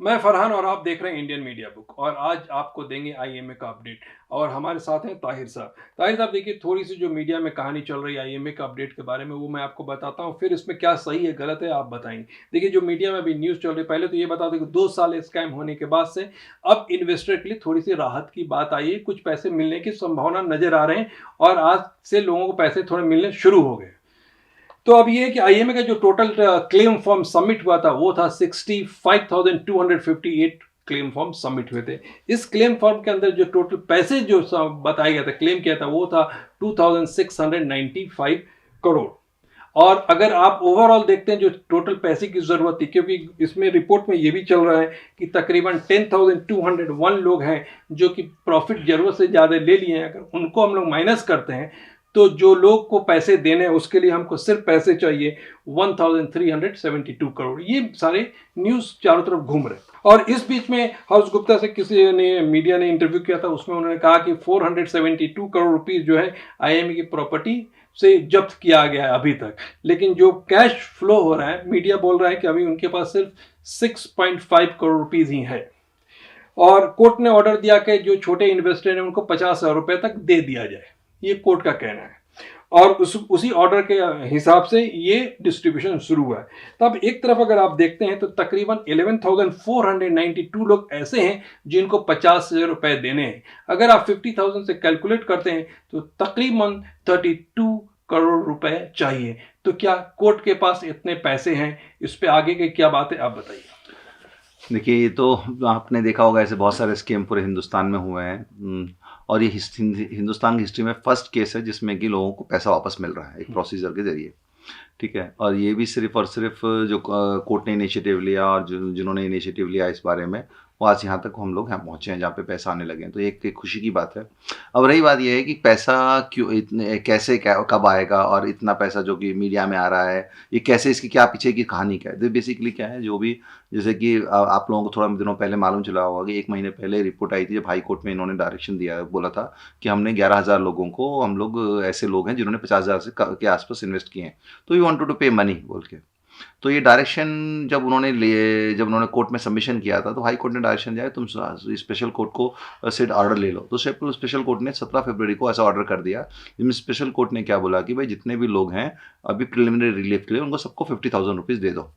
मैं फरहान और आप देख रहे हैं इंडियन मीडिया बुक और आज आपको देंगे आईएमए का अपडेट। और हमारे साथ हैं ताहिर साहब। ताहिर साहब देखिए, थोड़ी सी जो मीडिया में कहानी चल रही है आईएमए का अपडेट के बारे में वो मैं आपको बताता हूं, फिर इसमें क्या सही है गलत है आप बताएंगे। देखिए, जो मीडिया में अभी न्यूज़ चल रही है, पहले तो ये बता दें कि 2 साल स्कैम होने के बाद से अब इन्वेस्टर के लिए थोड़ी सी राहत की बात आई है, कुछ पैसे मिलने की संभावना नजर आ रहे हैं और आज से लोगों को पैसे थोड़े मिलने शुरू हो गए। तो अब ये है कि आईएमए का जो टोटल क्लेम फॉर्म सबमिट हुआ था वो था 65,258 क्लेम फॉर्म सबमिट हुए थे। इस क्लेम फॉर्म के अंदर जो टोटल पैसे जो बताया गया था, क्लेम किया था, वो था 2,695 करोड़। और अगर आप ओवरऑल देखते हैं जो टोटल पैसे की जरूरत थी, क्योंकि इसमें रिपोर्ट में ये भी चल रहा है कि तकरीबन 10,201 लोग हैं जो कि प्रॉफिट जरूरत से ज़्यादा ले लिए हैं। अगर उनको हम लोग माइनस करते हैं तो जो लोग को पैसे देने हैं उसके लिए हमको सिर्फ पैसे चाहिए 1,372 करोड़। ये सारे न्यूज़ चारों तरफ घूम रहे हैं। और इस बीच में हाउस गुप्ता से किसी ने मीडिया ने इंटरव्यू किया था, उसमें उन्होंने कहा कि 472 करोड़ रुपीस जो है आईएमए की प्रॉपर्टी से जब्त किया गया है अभी तक। लेकिन जो कैश फ्लो हो रहा है, मीडिया बोल रहा है कि अभी उनके पास सिर्फ 6.5 करोड़ रुपीस ही है। और कोर्ट ने ऑर्डर दिया कि जो छोटे इन्वेस्टर हैं उनको 50,000 रुपए तक दे दिया जाए, ये कोर्ट का कहना है। और उसी ऑर्डर के हिसाब से ये डिस्ट्रीब्यूशन शुरू हुआ है। तब एक तरफ अगर आप देखते हैं तो तकरीबन 11,492 लोग ऐसे हैं जिनको 50,000 रुपए देने हैं। अगर आप 50,000 से कैलकुलेट करते हैं तो तकरीबन 32 करोड़ रुपए चाहिए। तो क्या कोर्ट के पास इतने पैसे हैं? इस पे आगे की क्या बात है आप बताइए। देखिए, ये तो आपने देखा होगा, ऐसे बहुत सारे स्कीम पूरे हिंदुस्तान में हुए हैं। और ये हिंदुस्तान की हिस्ट्री में फर्स्ट केस है जिसमें कि लोगों को पैसा वापस मिल रहा है एक प्रोसीजर के जरिए। ठीक है, और ये भी सिर्फ और सिर्फ जो कोर्ट ने इनिशिएटिव लिया और जिन्होंने इनिशिएटिव लिया इस बारे में, वो आज यहाँ तक हम लोग यहाँ पहुँचे हैं जहाँ पे पैसा आने लगे हैं। तो एक खुशी की बात है। अब रही बात ये है कि पैसा क्यों, इतने कैसे, क्या, कब आएगा, और इतना पैसा जो कि मीडिया में आ रहा है, ये कैसे, इसकी क्या पीछे की कहानी क्या है। तो बेसिकली क्या है, जो भी जैसे कि आप लोगों को थोड़ा दिनों पहले मालूम चला होगा कि 1 महीने पहले रिपोर्ट आई थी जब हाई कोर्ट में इन्होंने डायरेक्शन दिया, बोला था कि हमने 11,000 लोगों को, हम लोग ऐसे लोग हैं जिन्होंने 50,000 से के आसपास इन्वेस्ट किए हैं, तो वी वांटेड टू पे मनी बोल के। तो ये डायरेक्शन जब उन्होंने कोर्ट में सबमिशन किया था, तो हाई कोर्ट ने डायरेक्शन दिया तुम स्पेशल कोर्ट को से ऑर्डर ले लो। तो स्पेशल कोर्ट ने 17 फरवरी को ऐसा ऑर्डर कर दिया, जिसमें स्पेशल कोर्ट ने क्या बोला कि भाई जितने भी लोग हैं अभी प्रिलिमिनरी रिलीफ के लिए, उनको सबको 50,000 रुपीज़ दे दो।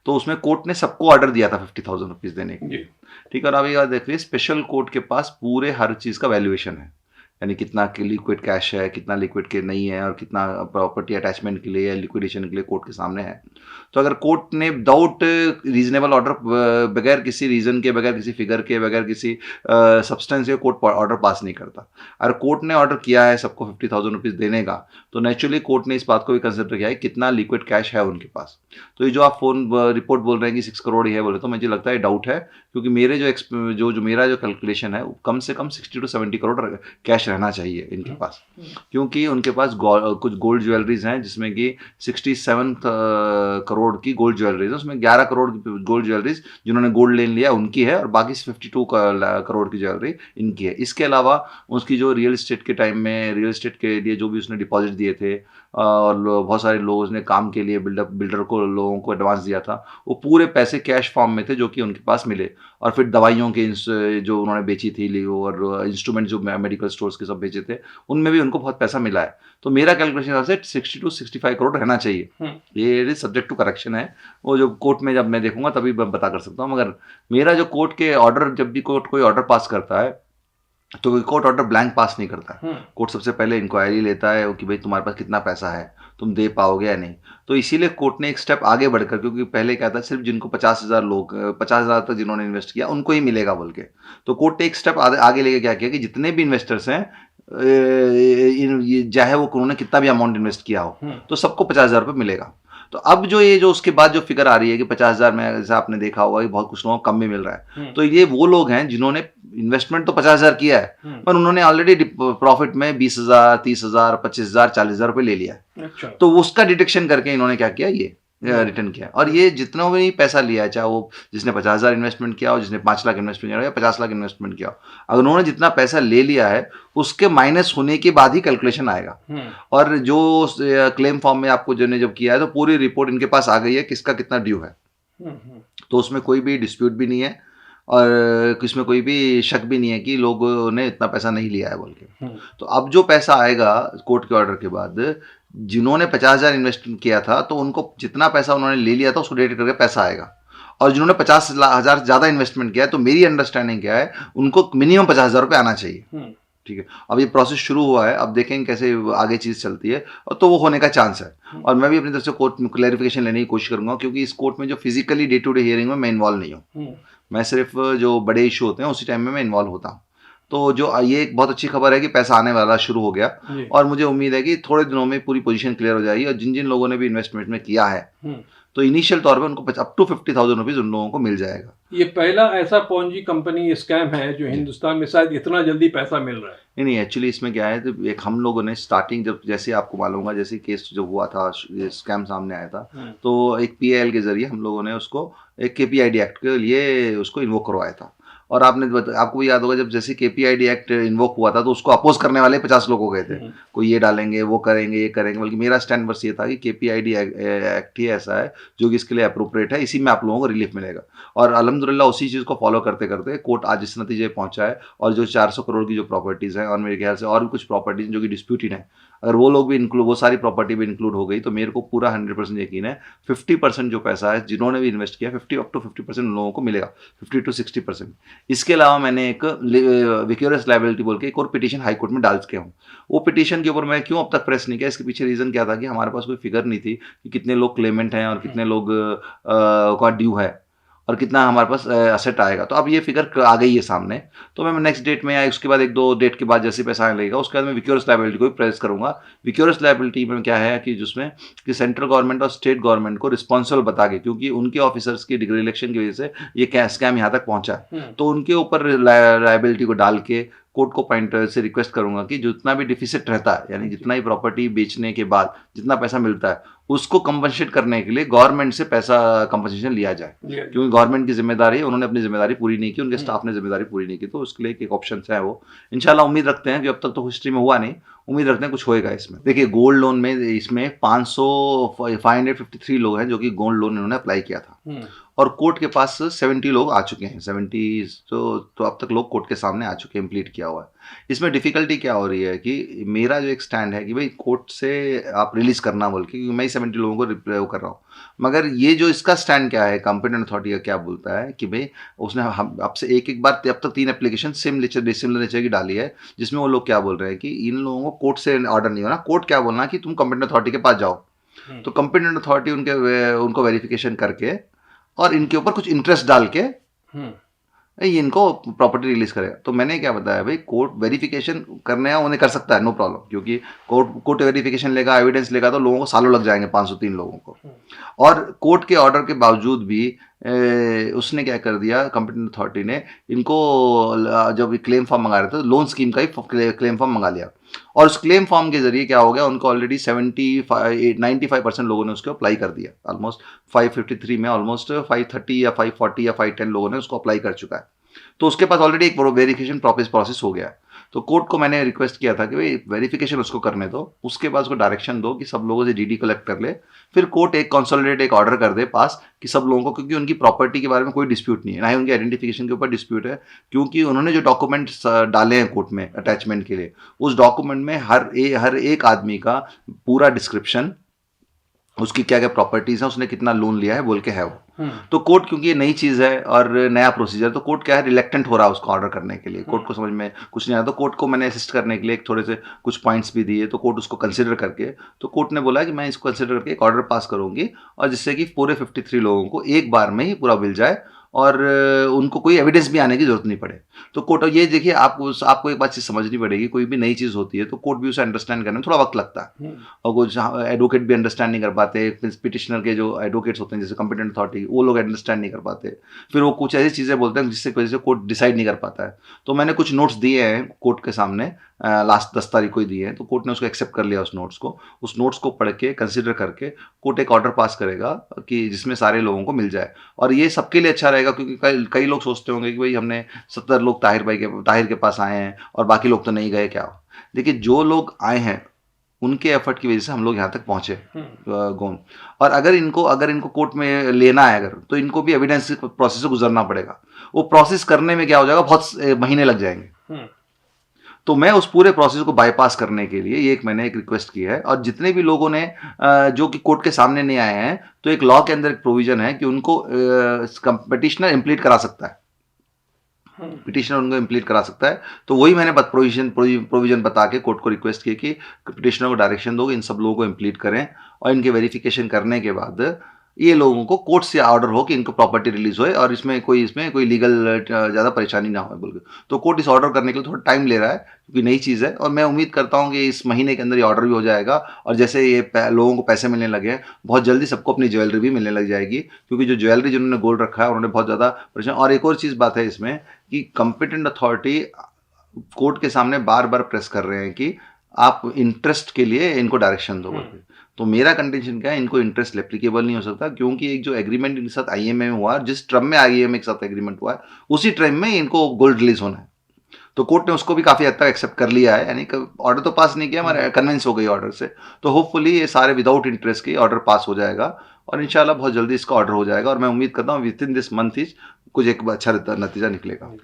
तो उसमें कोर्ट ने सबको ऑर्डर दिया था 50,000 रुपीज़ देने के लिए। ठीक है, और अभी देखिए, स्पेशल कोर्ट के पास पूरे हर चीज़ का वैल्यूएशन है, यानी कितना लिक्विड कैश है, कितना लिक्विड के नहीं है, और कितना प्रॉपर्टी अटैचमेंट के लिए या लिक्विडेशन के लिए कोर्ट के सामने है। तो अगर कोर्ट ने विदाउट रीजनेबल ऑर्डर, बगैर किसी रीज़न के, बगैर किसी फिगर के, बगैर किसी सब्सटेंस के, कोर्ट ऑर्डर पास नहीं करता। अगर कोर्ट ने ऑर्डर किया है सबको 50,000 रुपीज़ देने का, तो नेचुरली कोर्ट ने इस बात को भी कंसिडर किया है कितना लिक्विड कैश है उनके पास। तो ये जो आप रिपोर्ट बोल रहे हैं कि 6 करोड़ ही है बोले, तो मुझे लगता है डाउट है, क्योंकि मेरे जो मेरा जो कैलकुलेशन है, कम से कम 60 to 70 करोड़ कैश रहना चाहिए इनके पास। क्योंकि उनके पास कुछ गोल्ड ज्वेलरीज हैं जिसमें कि 67 करोड़ की गोल्ड ज्वेलरीज है, उसमें 11 करोड़ की गोल्ड ज्वेलरीज जिन्होंने गोल्ड लेन लिया उनकी है, और बाकी 52 करोड़ की ज्वेलरी इनकी है। इसके अलावा उसकी जो रियल एस्टेट के टाइम में, रियल एस्टेट के लिए जो भी उसने डिपॉजिट दिए थे, और बहुत सारे लोगों ने काम के लिए बिल्डर को, लोगों को एडवांस दिया था, वो पूरे पैसे कैश फॉर्म में थे जो कि उनके पास मिले। और फिर दवाइयों के जो उन्होंने बेची थी, और इंस्ट्रूमेंट जो मेडिकल स्टोर्स के सब बेचे थे, उनमें भी उनको बहुत पैसा मिला है। तो मेरा कैलकुलेशन से 60 to 65 करोड़ रहना चाहिए। ये सब्जेक्ट टू करेक्शन है, वो जो कोर्ट में जब मैं देखूंगा तभी बता कर सकता हूँ। मगर मेरा जो कोर्ट के ऑर्डर, जब भी कोर्ट कोई ऑर्डर पास करता है तो कोर्ट ऑर्डर ब्लैंक पास नहीं करता है। कोर्ट सबसे पहले इंक्वायरी लेता है कि भाई तुम्हारे पास कितना पैसा है, तुम दे पाओगे या नहीं। तो इसीलिए कोर्ट ने एक स्टेप आगे बढ़कर, क्योंकि पहले क्या था, सिर्फ जिनको 50,000 तक जिन्होंने इन्वेस्ट किया उनको ही मिलेगा बोल के, तो कोर्ट ने एक स्टेप आगे लेके क्या किया कि जितने भी इन्वेस्टर्स हैं, चाहे वो उन्होंने कितना भी अमाउंट इन्वेस्ट किया हो, तो सबको 50,000 रुपये मिलेगा। तो अब जो उसके बाद जो फिगर आ रही है कि 50,000 में, जैसा आपने देखा होगा कि बहुत कुछ लोगों को कम भी मिल रहा है, तो ये वो लोग हैं जिन्होंने इन्वेस्टमेंट तो 50,000 किया है, पर उन्होंने ऑलरेडी प्रॉफिट में 20,000, 30,000, 25,000, 40,000 रुपये ले लिया है। अच्छा। तो तो उसका डिडक्शन करके इन्होंने क्या किया, ये रिटर्न किया। और ये जितना भी पैसा लिया है, चाहे वो जिसने 50,000 इन्वेस्टमेंट किया हो, जिसने 5 लाख इन्वेस्टमेंट किया हो, या 50 लाख इन्वेस्टमेंट किया हो, अगर उन्होंने जितना पैसा ले लिया है उसके माइनस होने के बाद ही कैलकुलेशन आएगा। और जो क्लेम फॉर्म में आपको जब किया है, तो पूरी रिपोर्ट इनके पास आ गई है किसका कितना ड्यू है। तो उसमें कोई भी डिस्प्यूट भी नहीं है और इसमें कोई भी शक भी नहीं है कि लोगों ने इतना पैसा नहीं लिया है बोल के। तो अब जो पैसा आएगा कोर्ट के ऑर्डर के बाद, जिन्होंने 50,000 इन्वेस्ट किया था तो उनको जितना पैसा उन्होंने ले लिया था उसको डेबिट करके पैसा आएगा, और जिन्होंने 50,000 ज़्यादा इन्वेस्टमेंट किया है तो मेरी अंडरस्टैंडिंग क्या है, उनको मिनिमम 50,000 रुपये आना चाहिए। ठीक है, अब ये प्रोसेस शुरू हुआ है, अब देखेंगे कैसे आगे चीज़ चलती है, और तो वो होने का चांस है। और मैं भी अपनी तरफ से कोर्ट में क्लैरिफिकेशन लेने की कोशिश करूंगा, क्योंकि इस कोर्ट में जो physically day to day hearing में मैं इन्वॉल्व नहीं हूँ, मैं सिर्फ जो बड़े इशू होते हैं उसी टाइम में मैं इन्वॉल्व होता हूँ। तो जो ये एक बहुत अच्छी खबर है कि पैसा आने वाला शुरू हो गया, और मुझे उम्मीद है कि थोड़े दिनों में पूरी पोजीशन क्लियर हो जाएगी, और जिन जिन लोगों ने भी इन्वेस्टमेंट में किया है तो इनिशियल तौर पे उनको अप टू 50,000 रुपीज उन लोगों को मिल जाएगा। ये पहला ऐसा पॉन्जी कंपनी स्कैम है जो हिंदुस्तान में शायद इतना जल्दी पैसा मिल रहा है। नहीं, एक्चुअली इसमें क्या है, तो एक हम लोगों ने स्टार्टिंग जब, जैसे आपको मालूम होगा, जैसे केस जब हुआ था, ये स्कैम सामने आया था, तो एक PIL के जरिए हम लोगों ने उसको एक KPID एक्ट के लिए उसको इन्वोक करवाया था। और आपको भी याद होगा, जब जैसे KPID एक्ट इन्वोक हुआ था तो उसको अपोज करने वाले 50 लोग हो गए थे, कोई ये डालेंगे, वो करेंगे, ये करेंगे, बल्कि मेरा स्टैंड बस ये था कि KPID एक्ट ही ऐसा है जो कि इसके लिए अप्रोप्रिएट है, इसी में आप लोगों को रिलीफ मिलेगा। और अल्हम्दुलिल्लाह उसी चीज़ को फॉलो करते करते कोर्ट आज इस नतीजे पहुंचा है, और जो 400 करोड़ की जो प्रॉपर्टीज़ हैं, और मेरे ख्याल से और भी कुछ प्रॉपर्टीज जो कि डिस्प्यूटेड है, अगर वो लोग भी इंक्लूड, वो सारी प्रॉपर्टी भी इंक्लूड हो गई, तो मेरे को पूरा 100% यकीन है 50% जो पैसा है जिन्होंने भी इन्वेस्ट किया, 50% उन लोगों को मिलेगा, 50 to 60%। इसके अलावा मैंने एक विक्यूरियस लायबिलिटी बोल के एक और पिटीशन हाई कोर्ट में डाल चुके हूँ। वो पिटीशन के ऊपर मैं क्यों अब तक प्रेस नहीं किया, इसके पीछे रीज़न क्या था कि हमारे पास कोई फिगर नहीं थी कि कितने लोग क्लेमेंट हैं और कितने लोग का ड्यू है और कितना हमारे पास असेट आएगा। तो अब ये फिगर आ गई है सामने, तो मैं नेक्स्ट डेट में या उसके बाद 1-2 डेट के बाद जैसे पैसा आने लगेगा उसके बाद मैं विक्यूरियस लायबिलिटी को भी प्रेस करूंगा। विक्यूरियस लायबिलिटी में क्या है कि जिसमें कि सेंट्रल गवर्नमेंट और स्टेट गवर्नमेंट को रिस्पॉन्सिबल बता के, क्योंकि उनके ऑफिसर्स की डिग्री इलेक्शन की वजह से ये स्कैम यहाँ तक पहुंचा है, तो उनके ऊपर लायबिलिटी को डाल के कोर्ट को पॉइंट से रिक्वेस्ट करूंगा कि जितना भी डिफिसिट रहता है, यानी जितना ही प्रॉपर्टी बेचने के बाद जितना पैसा मिलता है उसको कंपनसेट करने के लिए गवर्नमेंट से पैसा कंपनसेशन लिया जाए, क्योंकि गवर्नमेंट की जिम्मेदारी है, उन्होंने अपनी जिम्मेदारी पूरी नहीं की, उनके स्टाफ ने जिम्मेदारी पूरी नहीं की, तो उसके लिए एक ऑप्शन है वो। इंशाल्लाह उम्मीद रखते हैं कि अब तक तो हिस्ट्री में हुआ नहीं, उम्मीद रखते हैं कुछ होएगा इसमें। देखिए गोल्ड लोन में इसमें 553 लोग हैं जो कि गोल्ड लोन इन्होंने अप्लाई किया था, और कोर्ट के पास 70 लोग आ चुके हैं, 70 तो अब तक लोग कोर्ट के सामने आ चुके हैं, इम्प्लीट किया हुआ है। इसमें डिफिकल्टी क्या हो रही है कि मेरा जो एक स्टैंड है कि भाई कोर्ट से आप रिलीज करना बोल के, क्योंकि मैं 70 लोगों को रिप्लाई कर रहा हूँ, मगर ये जो इसका स्टैंड क्या है, कॉम्पिटेंट अथॉरिटी का क्या बोलता है कि भाई उसने हम आपसे एक बार अब तक 3 एप्लीकेशन सिमिलर नेचर की डाली है, जिसमें वो लोग क्या बोल रहे हैं कि इन लोगों को कोर्ट से ऑर्डर नहीं होना, कोर्ट क्या बोलना कि तुम कॉम्पिटेंट अथॉरिटी के पास जाओ, तो कॉम्पिटेंट अथॉरिटी उनको वेरिफिकेशन करके और इनके ऊपर कुछ इंटरेस्ट डाल के ये इनको प्रॉपर्टी रिलीज करेगा। तो मैंने क्या बताया भाई, कोर्ट वेरिफिकेशन करने हैं उन्हें कर सकता है, नो प्रॉब्लम, क्योंकि कोर्ट वेरिफिकेशन लेगा, एविडेंस लेगा, तो लोगों को सालों लग जाएंगे, 503 लोगों को। और कोर्ट के ऑर्डर के बावजूद भी उसने क्या कर दिया, कॉम्पिटेंट अथॉरिटी ने इनको जब क्लेम फॉर्म मंगा रहे थे तो लोन स्कीम का ही क्लेम फॉर्म मंगा लिया, और उस क्लेम फॉर्म के जरिए क्या हो गया, उनको ऑलरेडी 95% लोगों ने उसको अप्लाई कर दिया। ऑलमोस्ट 553 में ऑलमोस्ट 530 या 540 या 510 लोगों ने उसको अप्लाई कर चुका है, तो उसके पास ऑलरेडी एक वेरिफिकेशन प्रोसेस हो गया है। तो कोर्ट को मैंने रिक्वेस्ट किया था कि भाई वेरिफिकेशन उसको करने दो, उसके बाद उसको डायरेक्शन दो कि सब लोगों से DD कलेक्ट कर ले, फिर कोर्ट एक कंसोलिडेट एक ऑर्डर कर दे पास कि सब लोगों को, क्योंकि उनकी प्रॉपर्टी के बारे में कोई डिस्प्यूट नहीं है, ना ही उनकी आइडेंटिफिकेशन के ऊपर डिस्प्यूट है, क्योंकि उन्होंने जो डॉक्यूमेंट्स डाले हैं कोर्ट में अटैचमेंट के लिए, उस डॉक्यूमेंट में हर एक आदमी का पूरा डिस्क्रिप्शन, उसकी क्या क्या प्रॉपर्टीज है, उसने कितना लोन लिया है बोल के है वो। तो कोर्ट क्योंकि ये नई चीज़ है और नया प्रोसीजर, तो कोर्ट क्या है, रिलेक्टेंट हो रहा है उसको ऑर्डर करने के लिए, कोर्ट को समझ में कुछ नहीं आया, तो कोर्ट को मैंने असिस्ट करने के लिए थोड़े से कुछ पॉइंट्स भी दिए, तो कोर्ट उसको कंसिडर करके, तो कोर्ट ने बोला कि मैं इसको कंसिडर करके एक ऑर्डर पास करूंगी, और जिससे कि पूरे 53 लोगों को एक बार में ही पूरा मिल जाए और उनको कोई एविडेंस भी आने की जरूरत नहीं पड़े। तो कोर्ट, ये देखिए आपको एक बात चीज़ समझनी पड़ेगी, कोई भी नई चीज़ होती है तो कोर्ट भी उसे अंडरस्टैंड करने में थोड़ा वक्त लगता है, और कुछ एडवोकेट भी अंडरस्टैंड नहीं कर पाते, पिटिशनर के जो एडवोकेट्स होते हैं जैसे कॉम्पिटेंट अथॉरिटी, वो लोग अंडरस्टैंड नहीं कर पाते, फिर वो कुछ ऐसी चीज़ें बोलते हैं जिससे वजह से कोर्ट डिसाइड नहीं कर पाता है। तो मैंने कुछ नोट्स दिए हैं कोर्ट के सामने, लास्ट 10 तारीख को ही दिए हैं, तो कोर्ट ने उसको एक्सेप्ट कर लिया, उस नोट्स को पढ़ के कंसिडर करके कोर्ट एक ऑर्डर पास करेगा कि जिसमें सारे लोगों को मिल जाए, और ये सबके लिए अच्छा रहेगा, क्योंकि कई लोग सोचते होंगे कि भाई हमने 70 लोग ताहिर के पास आए हैं और बाकी लोग तो नहीं गए, क्या हो। देखिए जो लोग आए हैं उनके एफर्ट की वजह से हम लोग यहाँ तक पहुँचे गौन। और अगर इनको कोर्ट में लेना है अगर, तो इनको भी एविडेंस प्रोसेस से गुजरना पड़ेगा। वो प्रोसेस करने में क्या हो जाएगा, बहुत महीने लग जाएंगे। तो मैं उस पूरे प्रोसेस को बाईपास करने के लिए ये मैंने एक रिक्वेस्ट की है। और जितने भी लोगों ने जो कि कोर्ट के सामने नहीं आए हैं, तो एक लॉ के अंदर एक प्रोविजन है कि उनको पिटिशनर इम्प्लीट करा सकता है, पिटिशनर उनको इम्प्लीट करा सकता है। तो वही मैंने प्रोविजन बता के कोर्ट को रिक्वेस्ट की कि पिटिशनर को डायरेक्शन दो, इन सब लोगों को इम्प्लीट करें, और इनके वेरिफिकेशन करने के बाद ये लोगों को कोर्ट से ऑर्डर हो कि इनको प्रॉपर्टी रिलीज होए और इसमें कोई लीगल ज़्यादा परेशानी ना हो बोल के। तो कोर्ट इस ऑर्डर करने के लिए थोड़ा टाइम ले रहा है, क्योंकि नई चीज़ है। और मैं उम्मीद करता हूँ कि इस महीने के अंदर ये ऑर्डर भी हो जाएगा। और जैसे ये लोगों को पैसे मिलने लगे हैं, बहुत जल्दी सबको अपनी ज्वेलरी भी मिलने लग जाएगी, क्योंकि जो ज्वेलरी जिन्होंने गोल्ड रखा है उन्होंने बहुत ज़्यादा परेशान। और एक और चीज़ बात है इसमें कि कंपिटेंट अथॉरिटी कोर्ट के सामने बार बार प्रेस कर रहे हैं कि आप इंटरेस्ट के लिए इनको डायरेक्शन दो। तो मेरा कंटेंशन क्या है, इनको इंटरेस्ट एप्लीकेबल नहीं हो सकता, क्योंकि एक जो एग्रीमेंट इनके साथ आईएमए में हुआ, जिस टर्म में आईएमए के साथ एग्रीमेंट हुआ है, उसी टर्म में इनको गोल्ड रिलीज होना है। तो कोर्ट ने उसको भी काफ़ी हद तक एक्सेप्ट कर लिया है, यानी ऑर्डर तो पास नहीं किया, हमारे कन्विंस हो गई ऑर्डर से। तो होपफुली ये सारे विदाउट इंटरेस्ट के ऑर्डर पास हो जाएगा, और इंशाल्लाह बहुत जल्दी इसका ऑर्डर हो जाएगा। और मैं उम्मीद करता हूँ विद इन दिस मंथ ही कुछ एक अच्छा नतीजा निकलेगा।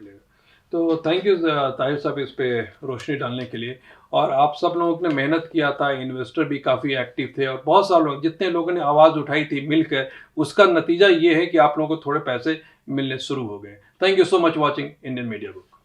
तो थैंक यू ताहिर साहब इस पे रोशनी डालने के लिए। और आप सब लोगों ने मेहनत किया था, इन्वेस्टर भी काफ़ी एक्टिव थे, और बहुत सारे लोग, जितने लोगों ने आवाज़ उठाई थी मिलकर, उसका नतीजा ये है कि आप लोगों को थोड़े पैसे मिलने शुरू हो गए। Thank you so much watching Indian media book.